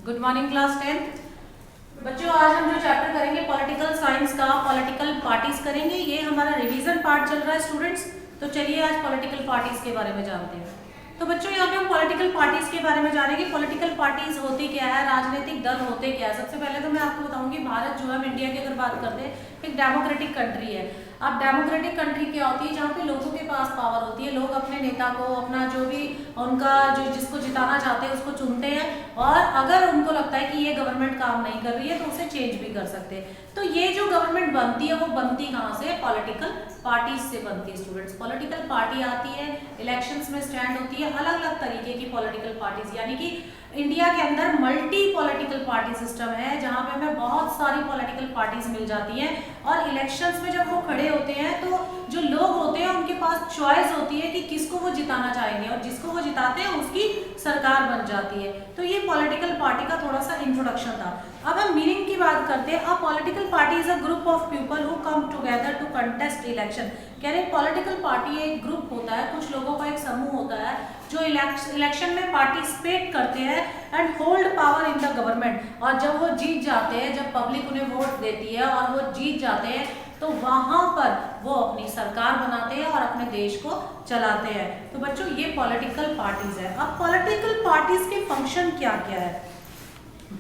Good morning class 10th बच्चों। आज हम जो चैप्टर करेंगे पॉलिटिकल साइंस का पॉलिटिकल पार्टीज करेंगे। ये हमारा रिवीजन पार्ट चल रहा है स्टूडेंट्स। तो चलिए आज पॉलिटिकल पार्टीज के बारे में जानते हैं। तो बच्चों यहाँ पे हम पॉलिटिकल पार्टीज के बारे में जानेंगे। पॉलिटिकल पार्टीज होती क्या है, राजनीतिक दल होते क्या है। सबसे पहले तो मैं आपको बताऊंगी भारत जो है, हम इंडिया की अगर बात करते हैं, एक डेमोक्रेटिक कंट्री है। अब डेमोक्रेटिक कंट्री क्या होती है, जहाँ पे लोगों के पास पावर होती है। लोग अपने नेता को, अपना जो भी उनका जो जिसको जिताना चाहते हैं उसको चुनते हैं, और अगर उनको लगता है कि ये गवर्नमेंट काम नहीं कर रही है तो उसे चेंज भी कर सकते हैं। तो ये जो गवर्नमेंट बनती है वो बनती कहाँ से, पॉलिटिकल पार्टीज से बनती है स्टूडेंट्स। पॉलिटिकल पार्टी आती है, इलेक्शंस में स्टैंड होती है। अलग अलग तरीके की पॉलिटिकल पार्टीज, यानी कि इंडिया के अंदर मल्टी पॉलिटिकल पार्टी सिस्टम है, जहाँ पे हमें बहुत सारी पॉलिटिकल पार्टीज मिल जाती हैं। और इलेक्शंस में जब वो खड़े होते हैं तो जो लोग होते हैं उनके पास चॉइस होती है कि किसको वो जिताना चाहेंगे, और जिसको वो जिताते हैं उसकी सरकार बन जाती है। तो ये पॉलिटिकल पार्टी का थोड़ा सा इंट्रोडक्शन था। अब हम मीनिंग की बात करते हैं। A political party is a group of people who come together to contest election. कह रहे पॉलिटिकल पार्टी एक ग्रुप होता है, कुछ लोगों का एक समूह होता है जो इलेक्शन में पार्टिसिपेट करते हैं and hold power in the government. और जब वो जीत जाते हैं, जब पब्लिक उन्हें वोट देती है और वो जीत जाते हैं, तो वहां पर वो अपनी सरकार बनाते हैं और अपने देश को चलाते हैं। तो बच्चों ये पॉलिटिकल पार्टीज है। अब पॉलिटिकल पार्टीज के फंक्शन क्या क्या है।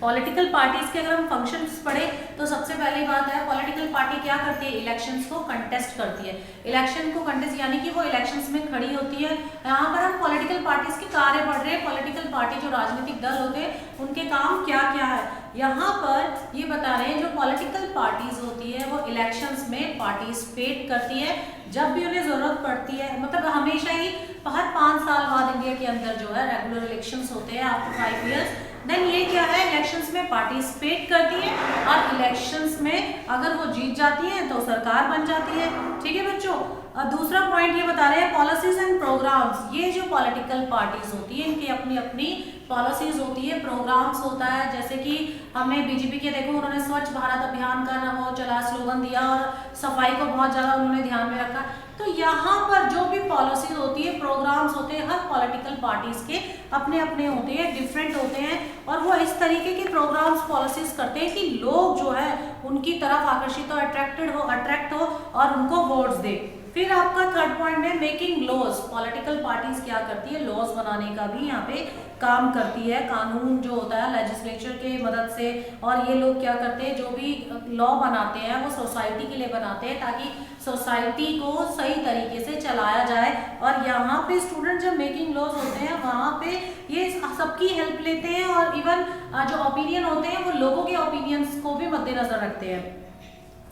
पॉलिटिकल पार्टीज के अगर हम फंक्शंस पढ़े तो सबसे पहली बात है, पॉलिटिकल पार्टी क्या करती है, इलेक्शंस को कंटेस्ट करती है। इलेक्शन को कंटेस्ट यानी कि वो इलेक्शंस में खड़ी होती है। यहाँ पर हम पॉलिटिकल पार्टीज के कार्य पढ़ रहे हैं। पॉलिटिकल पार्टी जो राजनीतिक दल होते हैं उनके काम क्या क्या है, यहाँ पर ये बता रहे हैं। जो पॉलिटिकल पार्टीज होती है वो इलेक्शंस में पार्टिसिपेट करती है जब भी उन्हें जरूरत पड़ती है। मतलब हमेशा ही हर 5 साल बाद इंडिया के अंदर जो है रेगुलर इलेक्शंस होते हैं आफ्टर 5 इयर्स। देन ये क्या है, इलेक्शंस में पार्टिसिपेट करती है, और इलेक्शंस में अगर वो जीत जाती है तो सरकार बन जाती है। ठीक है बच्चों। दूसरा पॉइंट ये बता रहे हैं, पॉलिसीज एंड प्रोग्राम्स। ये जो पॉलिटिकल पार्टीज होती है इनकी अपनी अपनी पॉलिसीज होती है, प्रोग्राम्स होता है। जैसे कि हमने बीजेपी के देखो, उन्होंने स्वच्छ भारत अभियान का वो चला, स्लोगन दिया, और सफाई को बहुत ज़्यादा उन्होंने ध्यान में रखा। तो यहाँ पर जो भी पॉलिसीज होती है, प्रोग्राम्स होते हैं, हर पॉलिटिकल पार्टीज के अपने अपने होते हैं, डिफरेंट होते हैं, और वो इस तरीके के प्रोग्राम्स पॉलिसीज करते हैं कि लोग जो है उनकी तरफ आकर्षित हो, अट्रैक्ट हो और उनको वोट्स दे। फिर आपका थर्ड पॉइंट है मेकिंग लॉज। पॉलिटिकल पार्टीज क्या करती है, लॉज बनाने का भी यहाँ पे काम करती है। कानून जो होता है लेजिस्लेचर के मदद से, और ये लोग क्या करते हैं, जो भी लॉ बनाते हैं वो सोसाइटी के लिए बनाते हैं ताकि सोसाइटी को सही तरीके से चलाया जाए। और यहाँ पे स्टूडेंट जब मेकिंग लॉज होते हैं वहाँ पे ये सबकी हेल्प लेते हैं, और इवन जो ओपिनियन होते हैं वो लोगों के ओपिनियंस को भी मद्देनजर रखते हैं।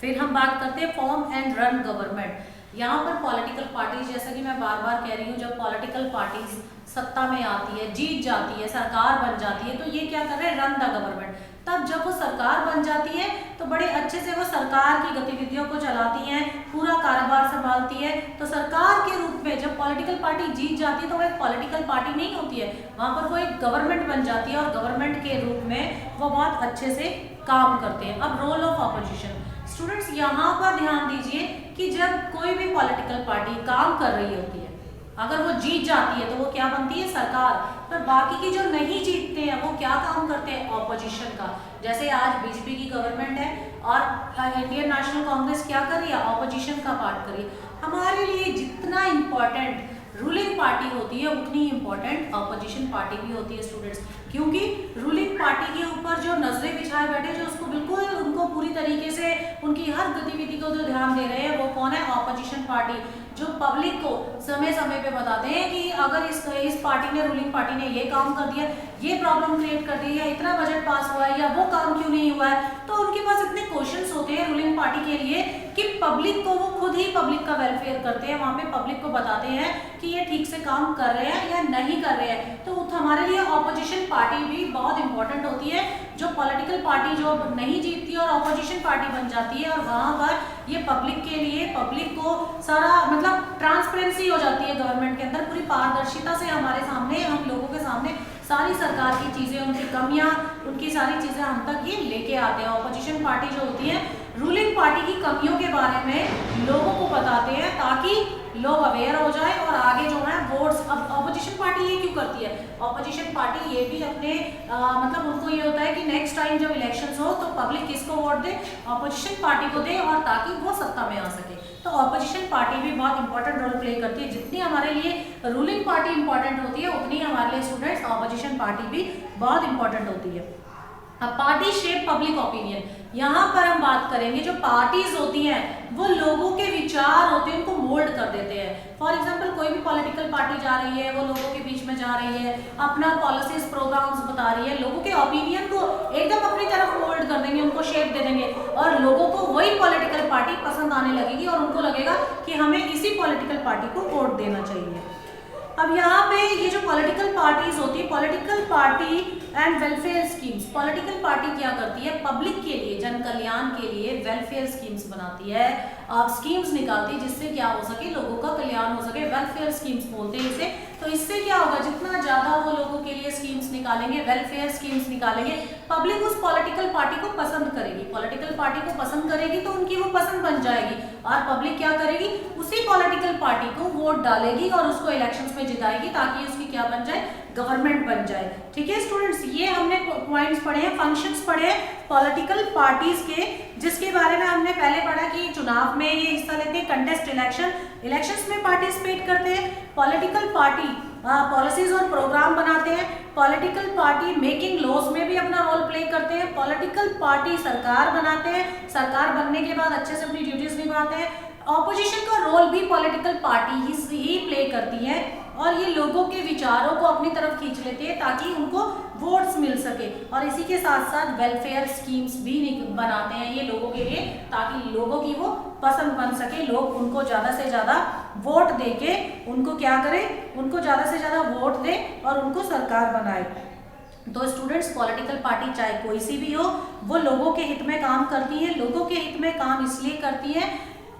फिर हम बात करते हैं फॉर्म एंड रन गवर्नमेंट। यहाँ पर पॉलिटिकल पार्टीज, जैसा कि मैं बार बार कह रही हूँ, जब पॉलिटिकल पार्टीज सत्ता में आती है, जीत जाती है, सरकार बन जाती है, तो ये क्या कर रहे हैं, रन द गवर्नमेंट। तब जब वो सरकार बन जाती है तो बड़े अच्छे से वो सरकार की गतिविधियों को चलाती हैं, पूरा कारोबार संभालती है। तो सरकार के रूप में जब पॉलिटिकल पार्टी जीत जाती है तो वो एक पॉलिटिकल पार्टी नहीं होती है, वहाँ पर वो एक गवर्नमेंट बन जाती है, और गवर्नमेंट के रूप में वो बहुत अच्छे से काम करते हैं। अब रोल ऑफ ऑपोजिशन स्टूडेंट्स, यहाँ पर ध्यान दीजिए कि जब कोई भी पॉलिटिकल पार्टी काम कर रही होती है, अगर वो जीत जाती है तो वो क्या बनती है, सरकार। पर बाकी की जो नहीं जीतते हैं वो क्या काम करते हैं, ऑपोजिशन का। जैसे आज बीजेपी की गवर्नमेंट है और इंडियन नेशनल कांग्रेस क्या कर रही है, ऑपोजिशन का पार्ट कर रही है। हमारे लिए जितना इम्पोर्टेंट रूलिंग पार्टी होती है उतनी इम्पोर्टेंट ऑपोजिशन पार्टी भी होती है स्टूडेंट्स। क्योंकि रूलिंग पार्टी के ऊपर जो नजरें बिछाए बैठे, जो उसको बिल्कुल उनको पूरी तरीके से उनकी हर गतिविधि को जो ध्यान दे रहे हैं, वो कौन है, ऑपोजिशन पार्टी। जो पब्लिक को समय समय पे बताते हैं कि अगर इस पार्टी ने, रूलिंग पार्टी ने ये काम कर दिया, ये प्रॉब्लम क्रिएट कर दी है, इतना बजट पास हुआ है, या वो काम क्यों नहीं हुआ है। तो उनके पास इतने क्वेश्चंस होते हैं रूलिंग पार्टी के लिए कि पब्लिक को, वो खुद ही पब्लिक का वेलफेयर करते हैं, वहाँ पे पब्लिक को बताते हैं कि ये ठीक से काम कर रहे हैं या नहीं कर रहे हैं। तो हमारे लिए ऑपोजिशन पार्टी भी बहुत इंपॉर्टेंट होती है। जो पॉलिटिकल पार्टी जो नहीं जीतती और ऑपोजिशन पार्टी बन जाती है, और वहाँ पर ये पब्लिक के लिए, पब्लिक को सारा मतलब ट्रांसपेरेंसी हो जाती है गवर्नमेंट के अंदर, पूरी पारदर्शिता से हमारे सामने, हम लोगों के सामने सारी सरकार की चीज़ें, उनकी कमियां, उनकी सारी चीज़ें हम तक ये लेके आते हैं। ऑपोजिशन पार्टी जो होती है रूलिंग पार्टी की कमियों के बारे में लोगों को बताते हैं ताकि लोग अवेयर हो जाए और आगे जो है वोट्स। अब ऑपोजिशन पार्टी ये क्यों करती है? ऑपोजिशन पार्टी ये भी अपने मतलब उनको ये होता है कि नेक्स्ट टाइम जब इलेक्शंस हो तो पब्लिक किसको वोट दे? ऑपोजिशन पार्टी को दे, और ताकि वो सत्ता में आ सके। तो ऑपोजिशन पार्टी भी बहुत इंपॉर्टेंट रोल प्ले करती है। जितनी हमारे लिए रूलिंग पार्टी इंपॉर्टेंट होती है उतनी हमारे लिए स्टूडेंट्स ऑपोजिशन पार्टी भी बहुत इंपॉर्टेंट होती है। अब पार्टी शेप पब्लिक ओपिनियन, यहाँ पर हम बात करेंगे जो पार्टीज होती हैं वो लोगों के विचार होते हैं उनको मोल्ड कर देते हैं। फॉर एग्जांपल कोई भी पॉलिटिकल पार्टी जा रही है, वो लोगों के बीच में जा रही है, अपना पॉलिसीज प्रोग्राम्स बता रही है, लोगों के ओपिनियन को एकदम अपनी तरफ मोल्ड कर देंगे, उनको शेप दे देंगे और लोगों को वही पॉलिटिकल पार्टी पसंद आने लगेगी और उनको लगेगा कि हमें इसी पॉलिटिकल पार्टी को वोट देना चाहिए। अब यहाँ पे ये जो पॉलिटिकल पार्टीज होती है, political party and welfare schemes, political party क्या करती है? पब्लिक के लिए, जन कल्याण के लिए वेलफेयर स्कीम्स बनाती है, स्कीम्स निकालती है जिससे क्या हो सके, लोगों का कल्याण हो सके। वेलफेयर स्कीम्स बोलते हैं इसे। तो इससे क्या होगा, जितना ज्यादा वो लोगों के लिए स्कीम्स निकालेंगे, वेलफेयर स्कीम्स निकालेंगे, पब्लिक उस पॉलिटिकल पार्टी को पसंद करेगी। पॉलिटिकल पार्टी को पसंद करेगी तो उनकी वो पसंद बन जाएगी और पब्लिक क्या करेगी? उसी पॉलिटिकल पार्टी को वोट डालेगी और उसको इलेक्शंस में जिताएगी ताकि उसकी क्या बन जाए? गवर्नमेंट बन जाए। ठीक है स्टूडेंट्स, ये हमने पॉइंट्स पढ़े हैं, फंक्शंस पढ़े हैं पॉलिटिकल पार्टीज के, जिसके बारे में हमने पहले पढ़ा कि चुनाव में ये हिस्सा लेते हैं, कंटेस्ट इलेक्शंस में पार्टिसिपेट करते हैं। पॉलिटिकल पार्टी पॉलिसीज और प्रोग्राम बनाते हैं। पॉलिटिकल पार्टी मेकिंग लॉज में भी अपना रोल प्ले करते हैं। पॉलिटिकल पार्टी सरकार बनाते हैं, सरकार बनने के बाद अच्छे से अपनी ड्यूटीज निभाते हैं। ऑपोजिशन का रोल भी पॉलिटिकल पार्टी ही प्ले करती है और ये लोगों के विचारों को अपनी तरफ खींच लेते हैं ताकि उनको वोट्स मिल सके। और इसी के साथ साथ वेलफेयर स्कीम्स भी बनाते हैं ये लोगों के लिए ताकि लोगों की वो पसंद बन सके, लोग उनको ज़्यादा से ज़्यादा वोट देके उनको क्या करें, उनको ज़्यादा से ज़्यादा वोट दें और उनको सरकार बनाए। तो स्टूडेंट्स, पॉलिटिकल पार्टी चाहे कोई सी भी हो, वो लोगों के हित में काम करती है। लोगों के हित में काम इसलिए करती है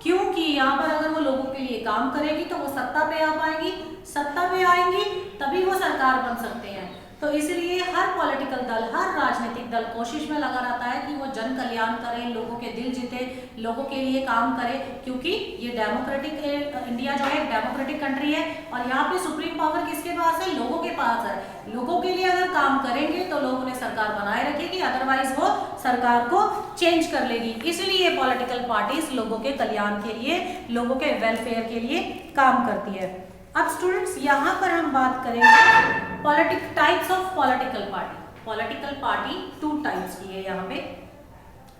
क्योंकि यहाँ पर अगर वो लोगों के लिए काम करेगी तो वो सत्ता पे आ पाएगी, सत्ता पे आएंगी तभी वो सरकार बन सकते हैं। तो इसलिए हर पॉलिटिकल दल, हर राजनीतिक दल कोशिश में लगा रहता है कि वो जन कल्याण करे, लोगों के दिल जीते, लोगों के लिए काम करे, क्योंकि ये डेमोक्रेटिक इंडिया जो है डेमोक्रेटिक कंट्री है और यहाँ पे सुप्रीम पावर किसके पास है? लोगों के पास है। लोगों के लिए अगर काम करेंगे तो लोग उन्हें सरकार बनाए रखेगी, अदरवाइज वो सरकार को चेंज कर लेगी। इसलिए पॉलिटिकल पार्टीज लोगों के कल्याण के लिए, लोगों के वेलफेयर के लिए काम करती है। अब स्टूडेंट्स, यहाँ पर हम बात करेंगे types of political party. Political party 2 types की है यहाँ पे।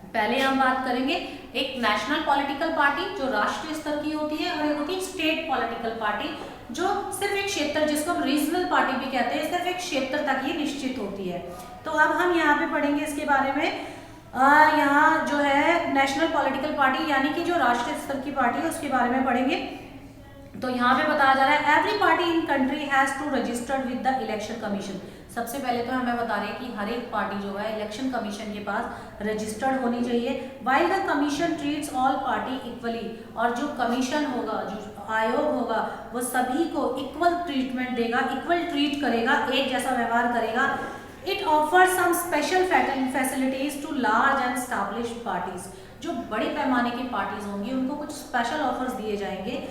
पहले हम बात करेंगे एक नेशनल पॉलिटिकल पार्टी जो राष्ट्रीय स्तर की होती है और एक होती है स्टेट पॉलिटिकल पार्टी जो सिर्फ एक क्षेत्र, जिसको हम रीजनल पार्टी भी कहते हैं, सिर्फ एक क्षेत्र तक ये निश्चित होती है। तो अब हम यहाँ पे पढ़ेंगे इसके बारे में। यहाँ जो है नेशनल पॉलिटिकल पार्टी यानी कि जो राष्ट्रीय स्तर की पार्टी है उसके बारे में पढ़ेंगे। तो यहाँ पे बताया जा रहा है every party in country has to registered with the election commission. सबसे पहले तो हमें बता रहे हैं कि हर एक पार्टी जो है इलेक्शन कमीशन के पास रजिस्टर्ड होनी चाहिए। While the commission treats all party equally, और जो कमीशन होगा, जो आयोग होगा, वो सभी को इक्वल ट्रीटमेंट देगा, इक्वल ट्रीट करेगा, एक जैसा व्यवहार करेगा। It offers some special facilities to large and established parties. जो बड़े पैमाने की पार्टीज होंगी उनको कुछ स्पेशल ऑफर्स दिए जाएंगे।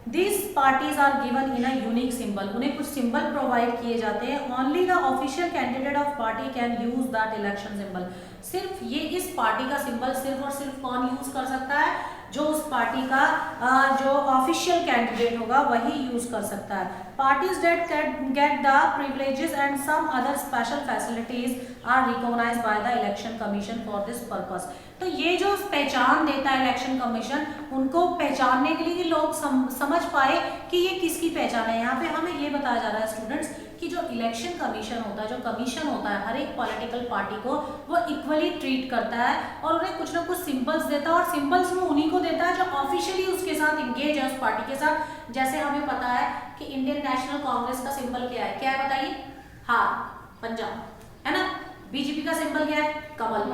These parties are given in a unique symbol. उन्हें कुछ सिंबल प्रोवाइड किए जाते हैं। Only the official candidate of party can use that election symbol. सिर्फ ये इस पार्टी का सिंबल सिर्फ और सिर्फ कौन यूज कर सकता है? जो उस पार्टी का जो ऑफिशियल कैंडिडेट होगा वही यूज कर सकता है। Parties that get the privileges and some other special facilities are recognized by the election commission for this purpose. तो ये जो पहचान देता है इलेक्शन कमीशन, उनको पहचानने के लिए कि लोग समझ पाए कि ये किसकी पहचान है। यहाँ पे हमें ये बताया जा रहा है स्टूडेंट्स कि जो इलेक्शन कमीशन होता है, जो कमीशन होता है, हर एक पॉलिटिकल पार्टी को वो इक्वली ट्रीट करता है और उन्हें कुछ ना कुछ सिंबल्स देता है और सिंबल्स वो उन्हीं को देता है जो ऑफिशियली उसके साथ इंगेज है, उस पार्टी के साथ। जैसे हमें पता है कि इंडियन नेशनल कांग्रेस का सिंबल क्या है? क्या है बताइए? हाथ, पंजा, है ना। बीजेपी का सिंबल क्या है? कमल,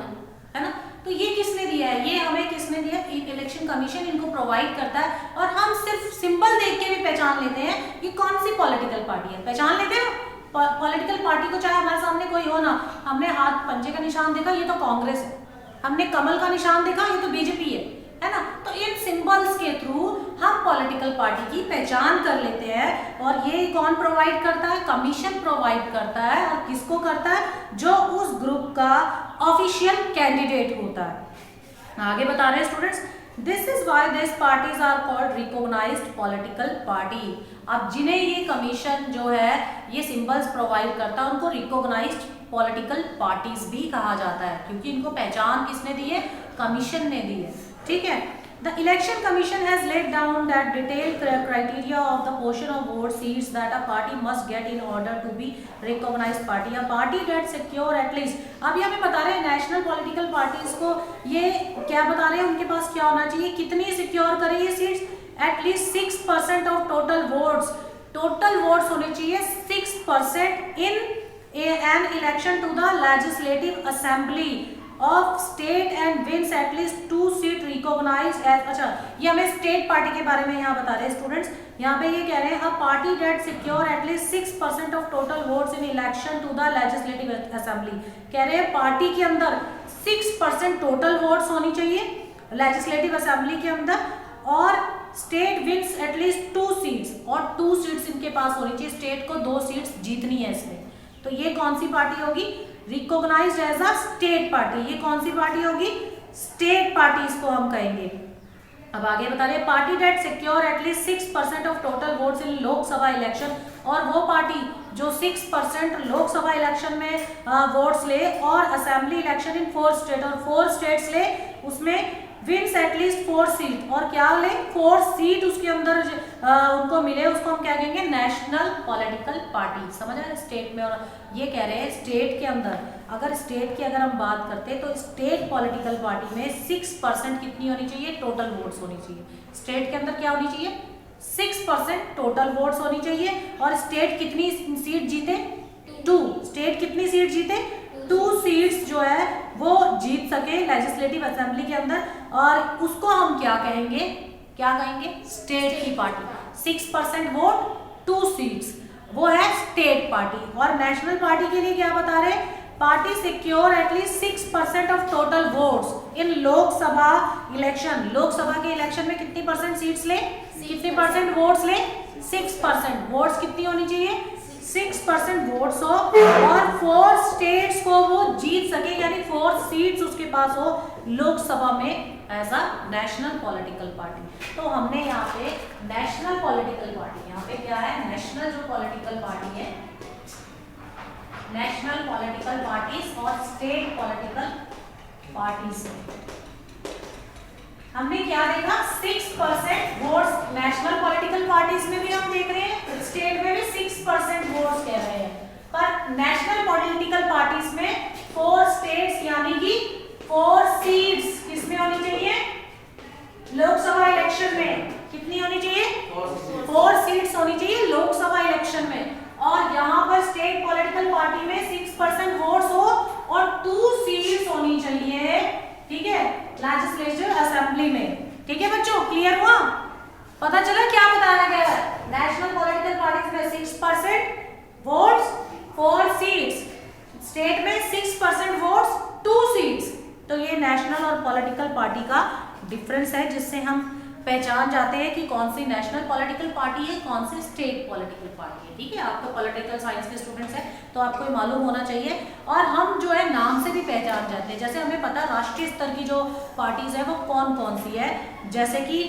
है ना। तो ये किसने दिया है? ये हमें किसने दिया? इलेक्शन कमीशन इनको प्रोवाइड करता है और हम सिर्फ सिंबल देख के भी पहचान लेते हैं कि कौन सी पॉलिटिकल पार्टी है। पहचान लेते हो पॉलिटिकल पार्टी को, चाहे हमारे सामने कोई हो ना, हमने हाथ पंजे का निशान देखा, ये तो कांग्रेस है, हमने कमल का निशान देखा, ये तो बीजेपी है ना। तो इन सिंबल्स के थ्रू हम पॉलिटिकल पार्टी की पहचान कर लेते हैं। और ये कौन प्रोवाइड करता है? कमीशन प्रोवाइड करता है। और किसको करता है? जो उस ग्रुप का ऑफिशियल कैंडिडेट होता है। आगे बता रहे हैं students, this is why this parties are called recognised political party. अब जिन्हें ये कमीशन जो है ये सिंबल्स प्रोवाइड करता है उनको रिकॉग्नाइज्ड पॉलिटिकल पार्टीज भी कहा जाता है, क्योंकि इनको पहचान किसने दी है? कमीशन ने दी है। ठीक है। The election commission has laid down that detailed criteria of the portion of vote seats that a party must get in order to be recognized party. A party that secure at least, अभी हमें बता रहे हैं national political parties को ये क्या बता रहे हैं, उनके पास क्या होना चाहिए, कितनी सिक्योर करे ये seats? At least 6% of total votes. Total votes होने चाहिए 6% in an election to the legislative assembly of state and wins at least 2 seat recognised as. अच्छा, ये हमें स्टेट पार्टी के बारे में यहाँ बता रहे हैं स्टूडेंट्स। यहाँ पे ये कह रहे हैं a party that secure at least 6% of total votes in election to the legislative assembly. कह रहे हैं पार्टी के अंदर 6% टोटल वोट्स होनी चाहिए लेजिस्लेटिव असेंबली के अंदर, और स्टेट विंस एटलीस्ट 2 सीट्स, और 2 सीट्स इनके पास होनी चाहिए। स्टेट को 2 सीट्स जीतनी है इसमें। तो ये कौन सी पार्टी होगी? Recognised as a state party. ये कौन सी पार्टी होगी? स्टेट पार्टी इसको हम कहेंगे। अब आगे बता रहे हैं party that secure at least 6% of total votes in Lok Sabha election. और वो पार्टी जो 6% लोकसभा इलेक्शन में वोट्स ले और असेंबली इलेक्शन इन 4 स्टेट, और 4 स्टेट्स ले उसमें विंस एटलीस्ट 4 सीट, और क्या ले 4 सीट उसके अंदर उनको मिले, उसको हम क्या कहेंगे? National political party. समझ आए? स्टेट में। और ये कह रहे हैं स्टेट के अंदर, अगर स्टेट की अगर हम बात करते हैं तो स्टेट पॉलिटिकल पार्टी में 6% कितनी होनी चाहिए? टोटल वोट्स होनी चाहिए। स्टेट के अंदर क्या होनी चाहिए? 6% टोटल वोट्स होनी चाहिए। और स्टेट कितनी सीट जीते? 2। स्टेट कितनी सीट जीते? 2 सीट्स जो है वो जीत सके लेजिस्लेटिव असेंबली के अंदर, और उसको हम क्या कहेंगे? क्या कहेंगे? स्टेट की पार्टी। 6% वोट, 2 सीट्स, वो है स्टेट पार्टी। और नेशनल पार्टी के लिए क्या बता रहे हैं? Party secure at least 6% of total votes in Lok Sabha election. Lok Sabha के इलेक्शन में कितनी परसेंट सीट्स ले? कितने परसेंट वोट्स ले? 6%। वोट्स कितनी होनी चाहिए? 6% वोट्स हो, और 4 स्टेट्स को वो जीत सके, यानी 4 सीट्स उसके पास हो लोकसभा में as a national political party. तो हमने यहाँ पे नेशनल पॉलिटिकल पार्टी, यहाँ पे क्या है? नेशनल जो पॉलिटिकल पार्टी है, नेशनल पॉलिटिकल पार्टीज और स्टेट पॉलिटिकल पार्टीज हमने क्या देखा? 6% वोट्स नेशनल पॉलिटिकल पार्टीज में भी हम देख रहे हैं, स्टेट में भी 6% वोट्स कह रहे हैं। पर नेशनल पॉलिटिकल पार्टीज में 4 स्टेट्स यानी कि 4 सीट्स किसमें होनी चाहिए? लोकसभा इलेक्शन में कितनी होनी चाहिए? 4 सीट्स होनी चाहिए लोकसभा इलेक्शन में। और यहाँ पर स्टेट पॉलिटिकल पार्टी में 6% वोट्स हो और 2 सीट्स होनी चाहिए, ठीक है, लेजिस्लेटिव असेंबली में। ठीक है बच्चों, क्लियर हुआ? पता चला क्या बताया गया है? नेशनल पॉलिटिकल पार्टीज में 6% वोट्स, 4 सीट्स, स्टेट में 6% वोट्स, 2 सीट्स। तो ये नेशनल और पॉलिटिकल पार्टी का डिफरेंस है, जिससे हम पहचान जाते हैं कि कौन सी नेशनल पॉलिटिकल पार्टी है, कौन सी स्टेट पॉलिटिकल पार्टी है। ठीक है, आप तो पॉलिटिकल साइंस के स्टूडेंट्स हैं तो आपको मालूम होना चाहिए। और हम जो है नाम से भी पहचान जाते हैं। जैसे हमें पता राष्ट्रीय स्तर की जो पार्टीज है वो कौन कौन सी है। जैसे कि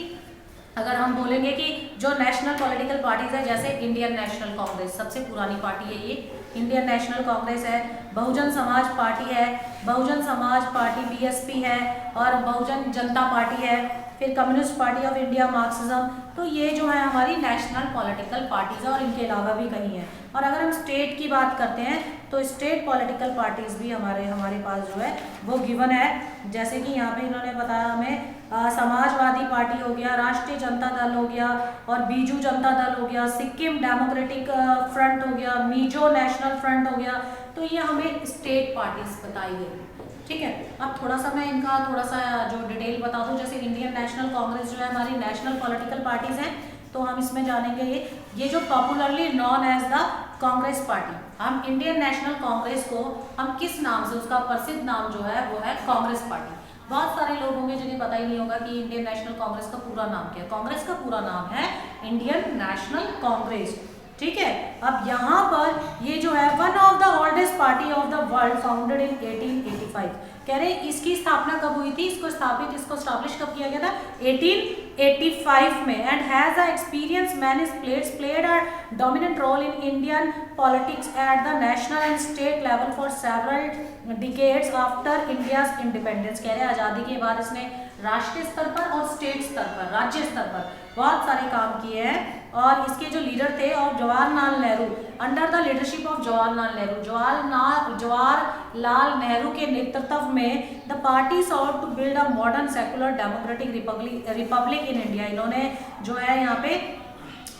अगर हम बोलेंगे कि जो नेशनल पॉलिटिकल पार्टीज है, जैसे इंडियन नेशनल कांग्रेस सबसे पुरानी पार्टी है, ये इंडियन नेशनल कांग्रेस है। बहुजन समाज पार्टी है, बहुजन समाज पार्टी बीएसपी है, और बहुजन जनता पार्टी है, फिर communist Party of India Marxism. तो ये जो है हमारी नेशनल पॉलिटिकल पार्टीज है, और इनके अलावा भी कहीं है। और अगर हम स्टेट की बात करते हैं तो स्टेट पॉलिटिकल पार्टीज भी हमारे पास जो है वो गिवन है। जैसे कि यहाँ पे इन्होंने बताया हमें समाजवादी पार्टी हो गया, राष्ट्रीय जनता दल हो गया, और बीजू जनता दल हो गया, सिक्किम डेमोक्रेटिक फ्रंट हो गया, मिजो नेशनल फ्रंट हो गया। तो ये हमें स्टेट पार्टीज बताई गई। ठीक है, अब थोड़ा सा मैं इनका थोड़ा सा जो डिटेल बता दूं। जैसे इंडियन नेशनल कांग्रेस जो है हमारी नेशनल पॉलिटिकल पार्टीज हैं, तो हम इसमें जानेंगे ये जो popularly known as the Congress party, हम इंडियन नेशनल कांग्रेस को हम किस नाम से, उसका प्रसिद्ध नाम जो है वो है कांग्रेस पार्टी। बहुत सारे लोग होंगे जिन्हें पता ही नहीं होगा कि इंडियन नेशनल कांग्रेस का पूरा नाम क्या है। कांग्रेस का पूरा नाम है इंडियन नेशनल कांग्रेस, ठीक है। अब यहाँ पर ये जो है one of the oldest party of the world, founded in 1885। कह रहे इसकी स्थापना कब हुई थी, इसको स्टैब्लिश कब किया गया था, 1885 में। And has a experience many played a dominant role in Indian politics at the national and state level for several decades after India's independence. कह रहे आज़ादी के बाद इसने राष्ट्रीय स्तर पर और स्टेट स्तर पर, राज्य स्तर पर बहुत सारे काम किए हैं। और इसके जो लीडर थे और Jawaharlal Nehru, under the leadership of Jawaharlal Nehru, Jawaharlal Nehru के नेतृत्व में the party sought to build a modern secular democratic republic in India. इन्होंने जो है यहाँ पे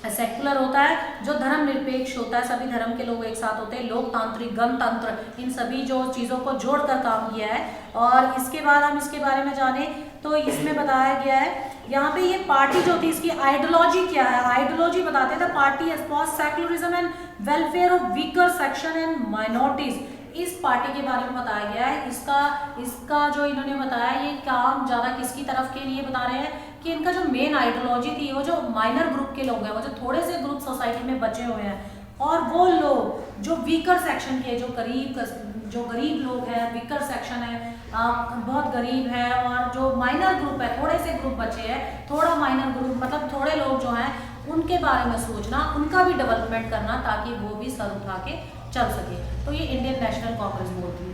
सेकुलर होता है, जो धर्म निरपेक्ष होता है, सभी धर्म के लोग एक साथ होते हैं, लोकतांत्रिक, गणतंत्र, इन सभी जो चीज़ों को जोड़कर काम किया है। और इसके बाद हम इसके बारे में जाने तो इसमें बताया गया है यहाँ पे ये पार्टी जो थी इसकी आइडियोलॉजी क्या है, आइडियोलॉजी बताते थे party espouse secularism and welfare of weaker section and minorities. इस पार्टी के बारे में बताया गया है। इसका जो इन्होंने बताया ये काम ज़्यादा किसकी तरफ के लिए बता रहे हैं कि इनका जो मेन आइडियोलॉजी थी वो जो माइनर ग्रुप के लोग हैं, वो जो थोड़े से ग्रुप सोसाइटी में बचे हुए हैं, और वो लोग जो वीकर सेक्शन के, जो गरीब लोग हैं, वीकर सेक्शन है, बहुत गरीब है, और जो माइनर ग्रुप है, थोड़े से ग्रुप बचे हैं, थोड़ा माइनर ग्रुप मतलब थोड़े लोग जो हैं उनके बारे में सोचना, उनका भी डेवलपमेंट करना ताकि वो भी सर उठा के चल सके। तो ये इंडियन नेशनल कांग्रेस बोलती है।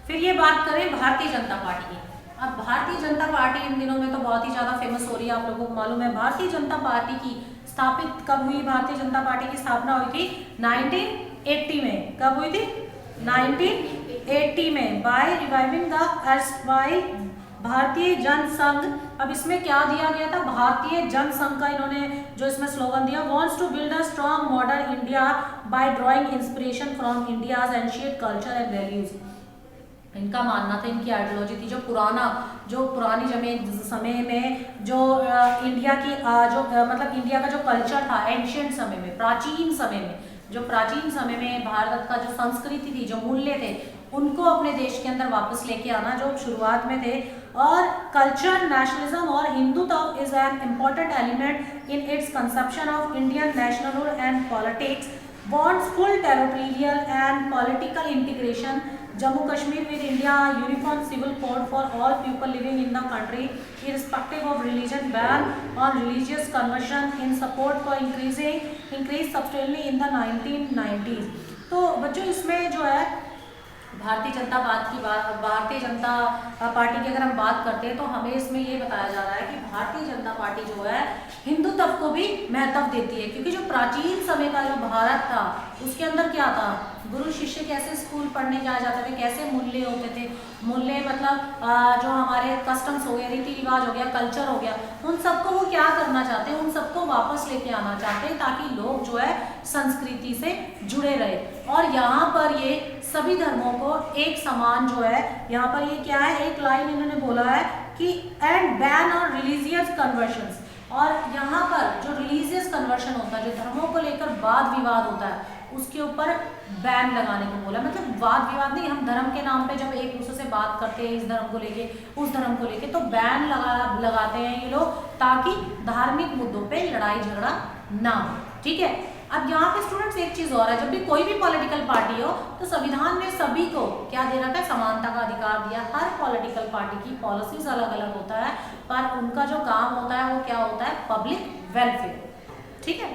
फिर ये बात करें भारतीय जनता पार्टी की। अब भारतीय जनता पार्टी इन दिनों में तो बहुत ही ज़्यादा फेमस हो रही है, आप लोगों को मालूम है। भारतीय जनता पार्टी की स्थापित कब हुई, भारतीय जनता पार्टी की स्थापना हुई थी 1980 में। कब हुई थी, 1980 में, बाय रिवाइविंग द एर्स्टवाइल भारतीय जनसंघ। अब इसमें क्या दिया गया था, भारतीय जनसंघ का इन्होंने जो इसमें स्लोगन दिया, wants to build a strong modern India by drawing inspiration from India's ancient culture and values. इनका मानना था, इनकी आइडियोलॉजी थी, जो पुरानी समय में जो इंडिया की मतलब इंडिया का जो कल्चर था एंशिएंट समय में, प्राचीन समय में भारत का जो संस्कृति थी, जो मूल्य थे, उनको अपने देश के अंदर वापस लेके आना, जो शुरुआत में थे। और कल्चर, नेशनलिज्म और Hindutva is an important element in its conception of Indian nationhood and politics, wants full territorial and political integration, Jammu Kashmir with India, uniform civil code for all people living in the country irrespective of religion, ban on religious conversion, in support for increase substantially in the 1990s। तो बच्चों इसमें जो है Bharatiya Janata party की अगर हम बात करते हैं तो हमें इसमें ये बताया जा रहा है कि भारतीय जनता पार्टी जो है हिंदुत्व को भी महत्व देती है, क्योंकि जो प्राचीन समय का जो भारत था उसके अंदर क्या था, गुरु शिष्य कैसे स्कूल पढ़ने जाया जाते थे, कैसे मूल्य होते थे, मूल्य मतलब जो हमारे कस्टम्स हो गए, रीति रिवाज हो गया, कल्चर हो गया, उन सबको वो क्या करना चाहते हैं, उन सबको वापस लेके आना चाहते हैं ताकि लोग जो है संस्कृति से जुड़े रहे। और यहाँ पर ये सभी धर्मों को एक समान जो है, यहाँ पर ये क्या है, एक लाइन इन्होंने बोला है कि and ban on religious conversions. और यहाँ पर जो रिलीजियस कन्वर्शन होता है, जो धर्मों को लेकर वाद विवाद होता है, उसके ऊपर बैन लगाने को बोला। मतलब वाद विवाद नहीं, हम धर्म के नाम पे जब एक दूसरे से बात करते हैं, इस धर्म को लेके उस धर्म को लेके, तो बैन लगाते हैं ये लोग ताकि धार्मिक मुद्दों पे लड़ाई झगड़ा ना हो, ठीक है। अब यहाँ पे स्टूडेंट्स एक चीज और है, जब भी कोई भी पॉलिटिकल पार्टी हो तो संविधान ने सभी को क्या दे रखा है, समानता का अधिकार दिया। हर पॉलिटिकल पार्टी की पॉलिसीज अलग अलग होता है, पर उनका जो काम होता है वो क्या होता है, पब्लिक वेलफेयर, ठीक है।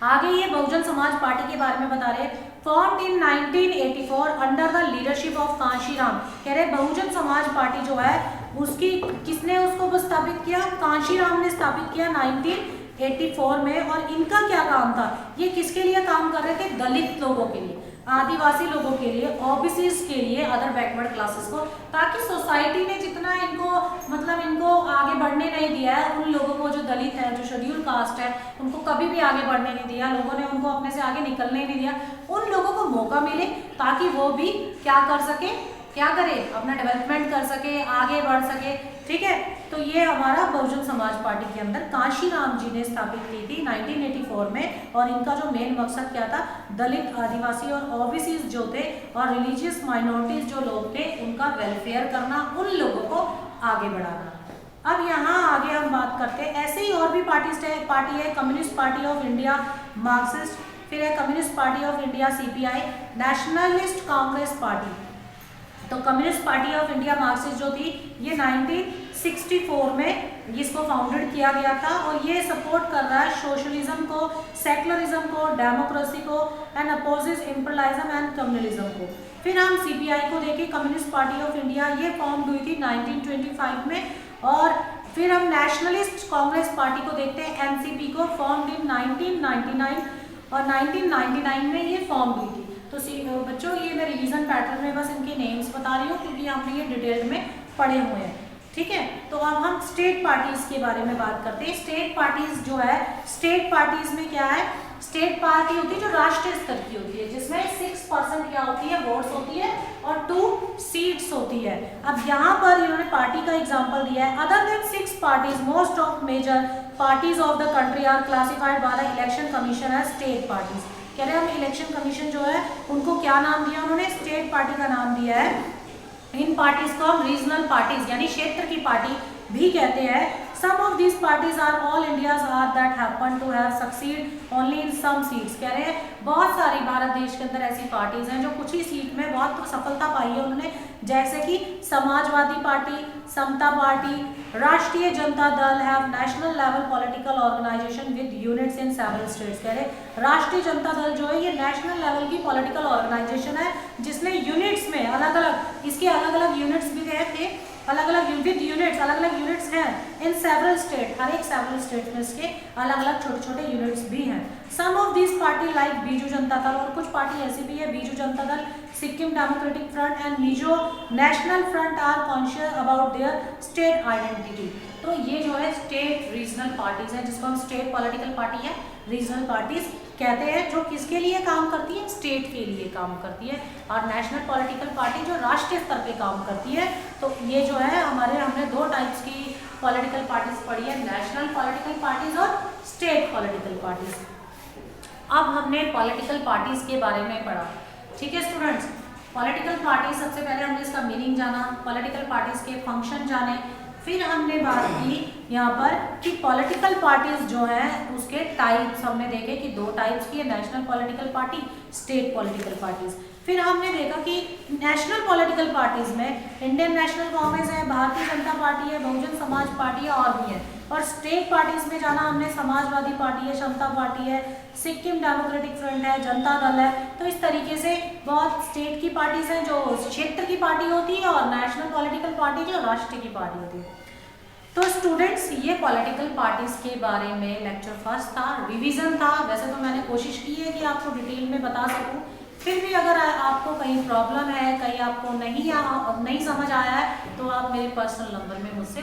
आगे ये बहुजन समाज पार्टी के बारे में बता रहे हैं, formed in 1984 under the leadership of Kanshiram. कह रहे बहुजन समाज पार्टी जो है उसकी किसने उसको स्थापित किया, कांशीराम ने स्थापित किया 1984 में। और इनका क्या काम था, ये किसके लिए काम कर रहे थे, दलित लोगों के लिए, आदिवासी लोगों के लिए, ओबीसीज के लिए, अदर बैकवर्ड क्लासेस को, ताकि सोसाइटी ने जितना इनको आगे बढ़ने नहीं दिया है, उन लोगों को जो दलित है, जो शेड्यूल कास्ट है, उनको कभी भी आगे बढ़ने नहीं दिया, लोगों ने उनको अपने से आगे निकलने नहीं दिया। उन लोगों को मौका मिले ताकि वो भी क्या कर सके, क्या करे, अपना डेवलपमेंट कर सके, आगे बढ़ सके, ठीक है। तो ये हमारा बहुजन समाज पार्टी के अंदर कांशीराम जी ने स्थापित की थी 1984 में। और इनका जो मेन मकसद क्या था, दलित, आदिवासी और ओबीसीज जो थे और रिलीजियस माइनॉरिटीज जो लोग थे उनका वेलफेयर करना, उन लोगों को आगे बढ़ाना। अब यहाँ आगे हम बात करते हैं, ऐसे ही और भी पार्टी है, Communist Party of India Marxist, फिर है Communist Party of India CPI, Nationalist Congress Party. तो Communist Party of India Marxist जो थी ये 1964 में इसको फाउंडेड किया गया था और ये सपोर्ट कर रहा है सोशलिज्म को, सेकुलरिज्म को, डेमोक्रेसी को and opposes imperialism and communalism को। फिर हम सीपीआई को देखें, कम्युनिस्ट पार्टी ऑफ इंडिया, ये फॉर्म हुई थी 1925 में। और फिर हम नेशनलिस्ट कांग्रेस पार्टी को देखते हैं, एनसीपी को, फॉर्म इन 1999 और 1999 में ये फॉर्म हुई थी। तो बच्चों ये मैं रिवीजन पैटर्न में बस इनके नेम्स बता रही हूँ क्योंकि हमने ये डिटेल में पढ़े हुए हैं, ठीक है। तो अब हम स्टेट पार्टीज के बारे में बात करते हैं। स्टेट पार्टीज जो है, स्टेट पार्टीज में क्या है, स्टेट पार्टी होती है जो राष्ट्रीय स्तर की होती है, जिसमें 6% क्या होती है, वोट्स होती है और 2 सीट्स होती है। अब यहाँ पर इन्होंने पार्टी का एग्जांपल दिया है, other than 6 parties most of major parties of the country are classified by the election commission as state parties. कह रहे हैं हम इलेक्शन कमीशन जो है उनको क्या नाम दिया उन्होंने, स्टेट पार्टी का नाम दिया है। इन पार्टीज को हम रीजनल पार्टीज यानी क्षेत्र की पार्टी भी कहते हैं। Some of these parties are all India's are that happen to have succeed only in some seats। कह रहे हैं बहुत सारी भारत देश के अंदर ऐसी पार्टीज हैं जो कुछ ही सीट में बहुत सफलता पाई है उन्होंने, जैसे कि Samajwadi party, Samta party, Rashtriya Janata Dal have national level political organisation with units in several states. कह रहे राष्ट्रीय जनता दल जो है ये नेशनल लेवल की पॉलिटिकल ऑर्गेनाइजेशन है जिसने यूनिट्स में अलग अलग, इसके अलग अलग यूनिट्स भी गए थे, अलग अलग विद यूनिट्स, अलग अलग यूनिट्स हैं इन सेवरल स्टेट, हर एक सेवरल स्टेट में इसके अलग अलग छोटे छोटे यूनिट्स भी हैं। Some of this party like Biju Janata Dal, और कुछ पार्टी ऐसी भी है, Biju Janata Dal, Sikkim Democratic Front and Mizo National Front are conscious about their state identity. तो ये जो है स्टेट रीजनल पार्टीज है जिसको हम स्टेट पॉलिटिकल पार्टी है रीजनल पार्टीज कहते हैं, जो किसके लिए काम करती है, स्टेट के लिए काम करती है। और नेशनल पॉलिटिकल पार्टी जो राष्ट्रीय स्तर पे काम करती है। तो ये जो है हमने 2 टाइप्स की पॉलिटिकल पार्टीज पढ़ी है, नेशनल पॉलिटिकल पार्टीज और स्टेट पॉलिटिकल पार्टीज। अब हमने पॉलिटिकल पार्टीज के बारे में पढ़ा, ठीक है स्टूडेंट्स। पॉलिटिकल पार्टी सबसे पहले हमने इसका मीनिंग जाना, पॉलिटिकल पार्टीज के फंक्शन जाने, फिर हमने बात की यहाँ पर कि पॉलिटिकल पार्टीज जो हैं उसके टाइप्स हमने देखे कि 2 टाइप्स की है, national political party, state political parties. फिर हमने देखा कि नेशनल पॉलिटिकल पार्टीज में इंडियन नेशनल कांग्रेस है, भारतीय जनता पार्टी है, बहुजन समाज पार्टी है और भी है। और स्टेट पार्टीज में जाना हमने समाजवादी पार्टी है, समता पार्टी है, सिक्किम डेमोक्रेटिक फ्रंट है, जनता दल है। तो इस तरीके से बहुत स्टेट की पार्टीज हैं जो क्षेत्र की पार्टी होती है और नेशनल पॉलिटिकल पार्टी जो राष्ट्रीय की पार्टी होती है। तो स्टूडेंट्स ये पॉलिटिकल पार्टीज के बारे में लेक्चर फर्स्ट था, रिवीजन था। वैसे तो मैंने कोशिश की है कि आपको डिटेल में बता सकूं, फिर भी अगर आपको कहीं प्रॉब्लम है, कहीं आपको नहीं समझ आया है तो आप मेरे पर्सनल नंबर में मुझसे